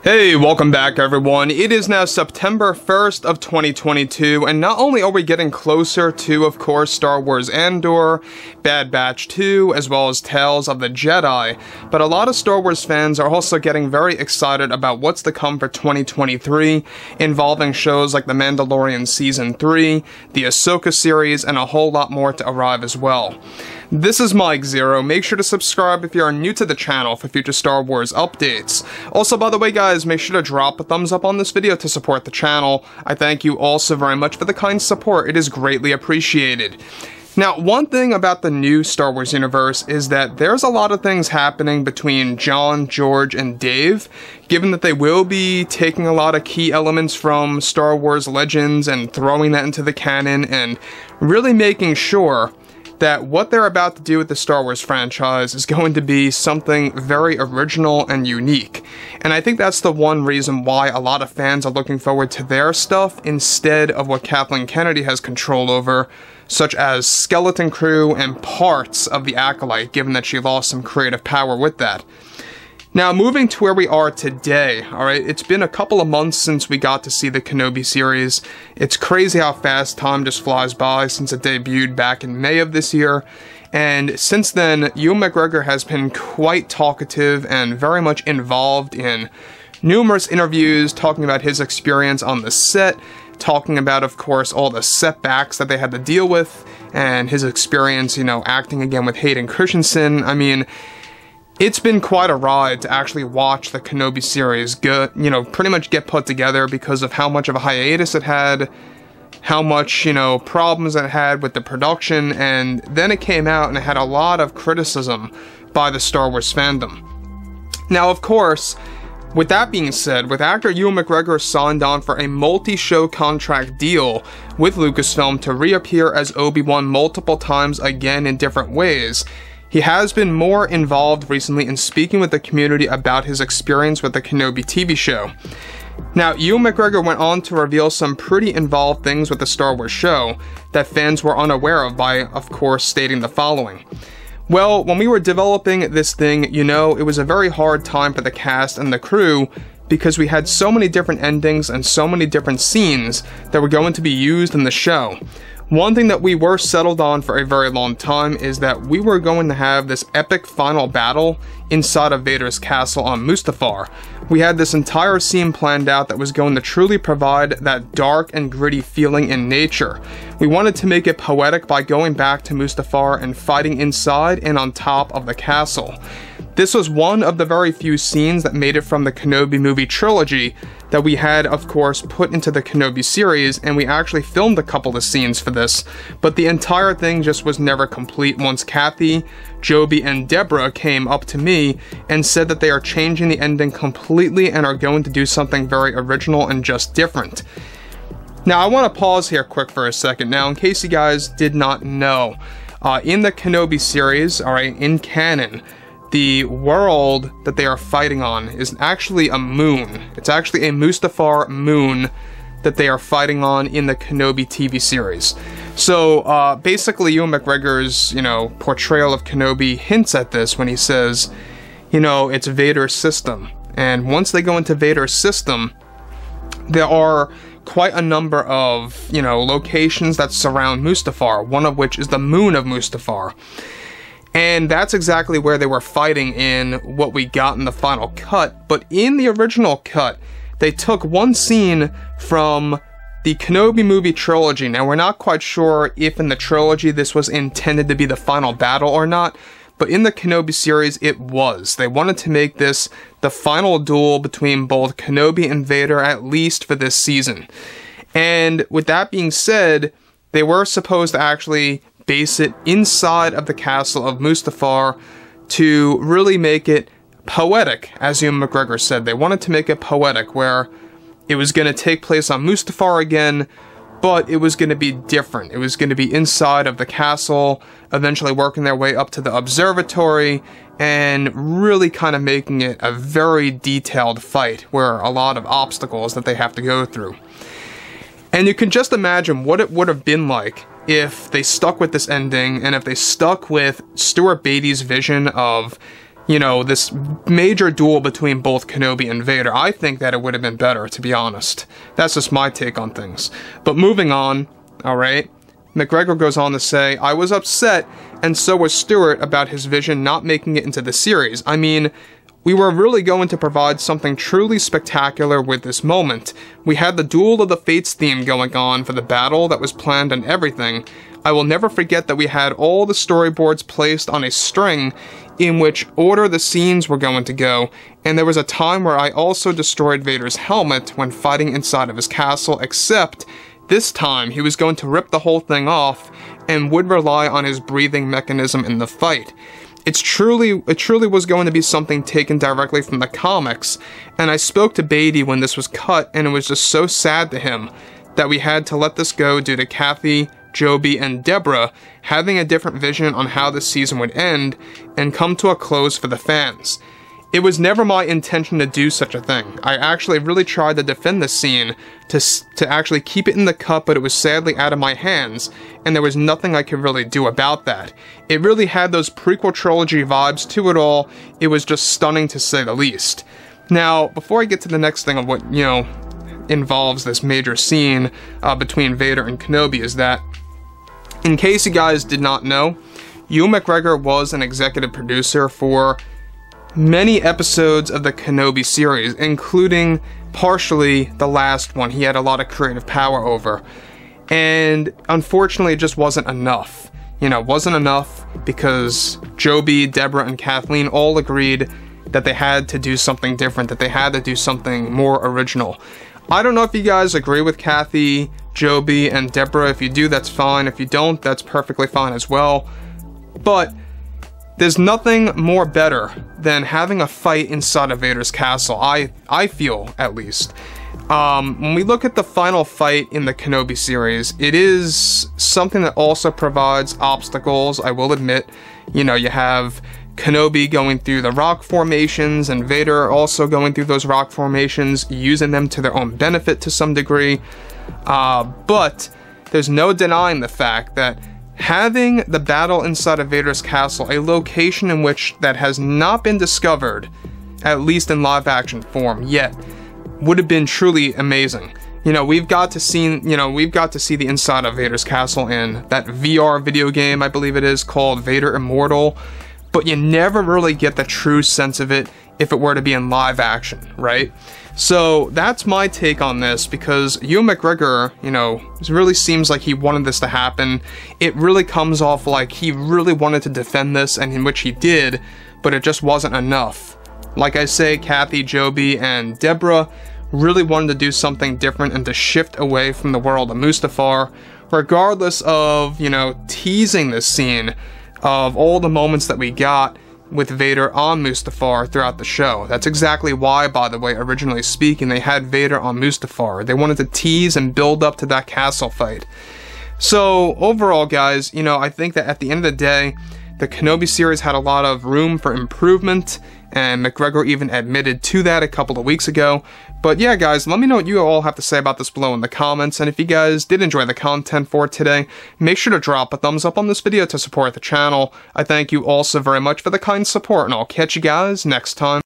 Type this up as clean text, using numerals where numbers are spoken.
Hey, welcome back everyone. It is now September 1st of 2022, and not only are we getting closer to, of course, Star Wars Andor, Bad Batch 2, as well as Tales of the Jedi, but a lot of Star Wars fans are also getting very excited about what's to come for 2023, involving shows like The Mandalorian Season 3, the Ahsoka series, and a whole lot more to arrive as well. This is Mike Zero. Make sure to subscribe if you are new to the channel for future Star Wars updates. Also, by the way guys, make sure to drop a thumbs up on this video to support the channel. I thank you all so very much for the kind support. It is greatly appreciated. Now, one thing about the new Star Wars universe is that there's a lot of things happening between John, George, and Dave, given that they will be taking a lot of key elements from Star Wars Legends and throwing that into the canon and really making sure that what they're about to do with the Star Wars franchise is going to be something very original and unique. And I think that's the one reason why a lot of fans are looking forward to their stuff instead of what Kathleen Kennedy has control over, such as skeleton crew and parts of the acolyte, given that she lost some creative power with that. Now, moving to where we are today, alright, it's been a couple of months since we got to see the Kenobi series. It's crazy how fast time just flies by since it debuted back in May of this year, and since then, Ewan McGregor has been quite talkative and very much involved in numerous interviews, talking about his experience on the set, talking about, of course, all the setbacks that they had to deal with, and his experience, acting again with Hayden Christensen. I mean, it's been quite a ride to actually watch the Kenobi series pretty much get put together because of how much of a hiatus it had, how much, problems it had with the production, and then it came out and it had a lot of criticism by the Star Wars fandom. Now, of course, with that being said, with actor Ewan McGregor signed on for a multi-show contract deal with Lucasfilm to reappear as Obi-Wan multiple times again in different ways, he has been more involved recently in speaking with the community about his experience with the Kenobi TV show. Now, Ewan McGregor went on to reveal some pretty involved things with the Star Wars show that fans were unaware of by, of course, stating the following. Well, when we were developing this thing, it was a very hard time for the cast and the crew because we had so many different endings and so many different scenes that were going to be used in the show. One thing that we were settled on for a very long time is that we were going to have this epic final battle inside of Vader's castle on Mustafar. We had this entire scene planned out that was going to truly provide that dark and gritty feeling in nature. We wanted to make it poetic by going back to Mustafar and fighting inside and on top of the castle. This was one of the very few scenes that made it from the Kenobi movie trilogy that we had, of course, put into the Kenobi series, and we actually filmed a couple of scenes for this, but the entire thing just was never complete once Kathy, Joby, and Deborah came up to me and said that they are changing the ending completely and are going to do something very original and just different. Now, I want to pause here quick for a second. Now, in case you guys did not know, in the Kenobi series, alright, in canon, the world that they are fighting on is actually a moon. It's actually a Mustafar moon that they are fighting on in the Kenobi TV series. So, basically, Ewan McGregor's, portrayal of Kenobi hints at this when he says, it's Vader's system. And once they go into Vader's system, there are quite a number of, locations that surround Mustafar, one of which is the moon of Mustafar. And that's exactly where they were fighting in what we got in the final cut. But in the original cut, they took one scene from the Kenobi movie trilogy. Now, we're not quite sure if in the trilogy this was intended to be the final battle or not, but in the Kenobi series, it was. They wanted to make this the final duel between both Kenobi and Vader, at least for this season. And with that being said, they were supposed to actually base it inside of the castle of Mustafar to really make it poetic, as Ewan McGregor said. They wanted to make it poetic, where it was going to take place on Mustafar again, but it was going to be different. It was going to be inside of the castle, eventually working their way up to the observatory, and really kind of making it a very detailed fight, where a lot of obstacles that they have to go through. And you can just imagine what it would have been like if they stuck with this ending, and if they stuck with Stuart Beatty's vision of you know, this major duel between both Kenobi and Vader. I think that it would have been better, to be honest. That's just my take on things. But moving on, alright, McGregor goes on to say, I was upset, and so was Stewart, about his vision not making it into the series. I mean, we were really going to provide something truly spectacular with this moment. We had the Duel of the Fates theme going on for the battle that was planned and everything. I will never forget that we had all the storyboards placed on a string in which order the scenes were going to go, and there was a time where I also destroyed Vader's helmet when fighting inside of his castle, except this time he was going to rip the whole thing off and would rely on his breathing mechanism in the fight. It truly was going to be something taken directly from the comics, and I spoke to Beatty when this was cut, and it was just so sad to him that we had to let this go due to Kathy, Joby, and Deborah having a different vision on how the season would end and come to a close for the fans. It was never my intention to do such a thing. I actually really tried to defend the scene, to actually keep it in the cut, but it was sadly out of my hands, and there was nothing I could really do about that. It really had those prequel trilogy vibes to it all. It was just stunning, to say the least. Now, before I get to the next thing of what, you know, involves this major scene between Vader and Kenobi, is that, in case you guys did not know, Ewan McGregor was an executive producer for many episodes of the Kenobi series, including partially the last one. He had a lot of creative power over. And unfortunately, it just wasn't enough. You know, it wasn't enough because Joby, Deborah, and Kathleen all agreed that they had to do something different, that they had to do something more original. I don't know if you guys agree with Kathy, Joby, and Deborah. If you do, that's fine. If you don't, that's perfectly fine as well. But there's nothing more better than having a fight inside of Vader's castle, I feel, at least. When we look at the final fight in the Kenobi series, it is something that also provides obstacles, I will admit. You know, you have Kenobi going through the rock formations, and Vader also going through those rock formations, using them to their own benefit to some degree. But there's no denying the fact that having the battle inside of Vader's castle, a location in which that has not been discovered, at least in live action form yet, would have been truly amazing. You know, we've got to see the inside of Vader's castle in that VR video game, I believe it is, called Vader Immortal, but you never really get the true sense of it if it were to be in live action, right? So that's my take on this, because Ewan McGregor, you know, it really seems like he wanted this to happen. It really comes off like he really wanted to defend this, and in which he did, but it just wasn't enough. Like I say, Kathy, Joby, and Deborah really wanted to do something different and to shift away from the world of Mustafar, regardless of, you know, teasing this scene of all the moments that we got with Vader on Mustafar throughout the show. That's exactly why, by the way, originally speaking, they had Vader on Mustafar. They wanted to tease and build up to that castle fight. So, overall, guys, you know, I think that at the end of the day, the Kenobi series had a lot of room for improvement, and McGregor even admitted to that a couple of weeks ago. But yeah, guys, let me know what you all have to say about this below in the comments, and if you guys did enjoy the content for today, make sure to drop a thumbs up on this video to support the channel. I thank you all so very much for the kind support, and I'll catch you guys next time.